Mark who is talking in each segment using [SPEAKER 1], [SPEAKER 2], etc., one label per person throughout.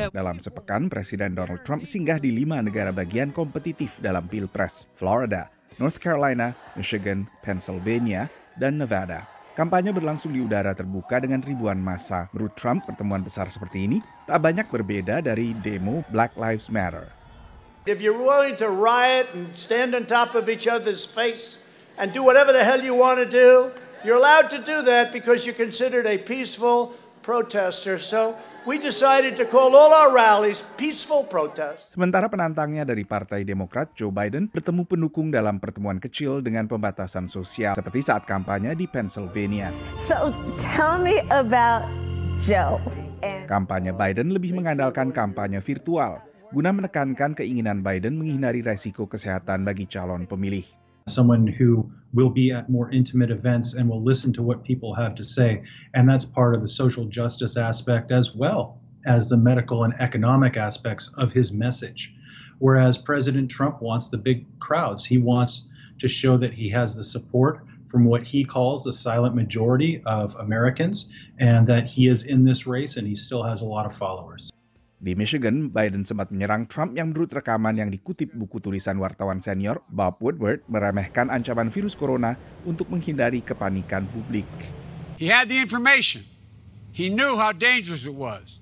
[SPEAKER 1] Dalam sepekan, Presiden Donald Trump singgah di 5 negara bagian kompetitif dalam Pilpres: Florida, North Carolina, Michigan, Pennsylvania, dan Nevada. Kampanye berlangsung di udara terbuka dengan ribuan massa. Menurut Trump, pertemuan besar seperti ini tak banyak berbeda dari demo Black Lives Matter.
[SPEAKER 2] If you're willing to riot and stand on top of each other's face and do whatever the hell you want to do, you're allowed to do that because you're considered a peaceful protester. So we decided to call all our rallies peaceful protests.
[SPEAKER 1] Sementara penantangnya dari Partai Demokrat, Joe Biden, bertemu pendukung dalam pertemuan kecil dengan pembatasan sosial, seperti saat kampanye di Pennsylvania.
[SPEAKER 3] So tell me about Joe.
[SPEAKER 1] Kampanye Biden lebih mengandalkan kampanye virtual, guna menekankan keinginan Biden menghindari resiko kesehatan bagi calon pemilih.
[SPEAKER 4] Someone who will be at more intimate events and will listen to what people have to say. And that's part of the social justice aspect as well as the medical and economic aspects of his message. Whereas President Trump wants the big crowds. He wants to show that he has the support from what he calls the silent majority of Americans and that he is in this race and he still has a lot of followers.
[SPEAKER 1] Di Michigan, Biden sempat menyerang Trump yang menurut rekaman yang dikutip buku tulisan wartawan senior, Bob Woodward, meremehkan ancaman virus corona untuk menghindari kepanikan publik.
[SPEAKER 5] He had the information. He knew how dangerous it was.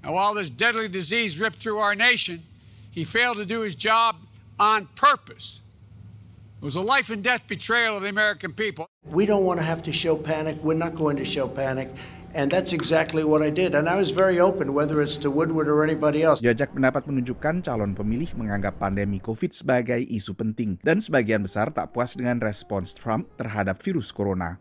[SPEAKER 5] Now, while this deadly disease ripped through our nation, he failed to do his job on purpose. It was a life and death betrayal of the American people.
[SPEAKER 2] We don't want to have to show panic. We're not going to show panic. And that's exactly what I did. And I was very open, whether it's to Woodward or anybody else.
[SPEAKER 1] Jajak pendapat menunjukkan calon pemilih menganggap pandemi COVID sebagai isu penting. Dan sebagian besar tak puas dengan respons Trump terhadap virus corona.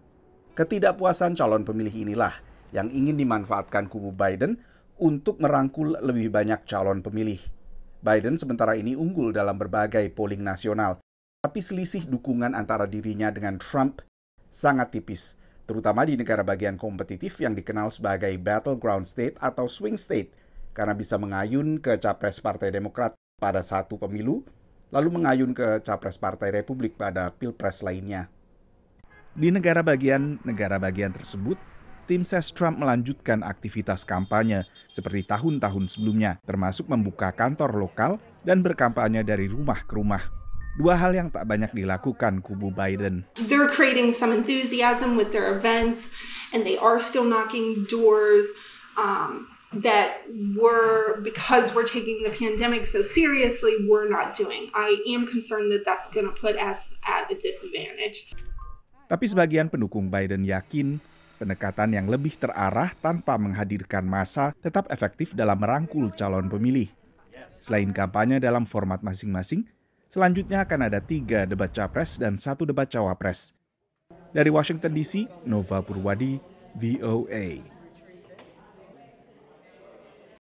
[SPEAKER 1] Ketidakpuasan calon pemilih inilah yang ingin dimanfaatkan kubu Biden untuk merangkul lebih banyak calon pemilih. Biden sementara ini unggul dalam berbagai polling nasional. Tapi selisih dukungan antara dirinya dengan Trump sangat tipis, terutama di negara bagian kompetitif yang dikenal sebagai battleground state atau swing state, karena bisa mengayun ke capres Partai Demokrat pada satu pemilu, lalu mengayun ke capres Partai Republik pada pilpres lainnya. Di negara bagian tersebut, tim ses Trump melanjutkan aktivitas kampanye seperti tahun-tahun sebelumnya, termasuk membuka kantor lokal dan berkampanye dari rumah ke rumah. Dua hal yang tak banyak dilakukan kubu Biden.
[SPEAKER 6] They're creating some enthusiasm with their events, and they are still knocking doors that because we're taking the pandemic so seriously, we're not doing. I am concerned that that's going to put us at a disadvantage.
[SPEAKER 1] Tapi sebagian pendukung Biden yakin pendekatan yang lebih terarah tanpa menghadirkan massa tetap efektif dalam merangkul calon pemilih. Selain kampanye dalam format masing-masing, selanjutnya akan ada 3 debat capres dan 1 debat cawapres. Dari Washington DC, Nova Purwadi, VOA.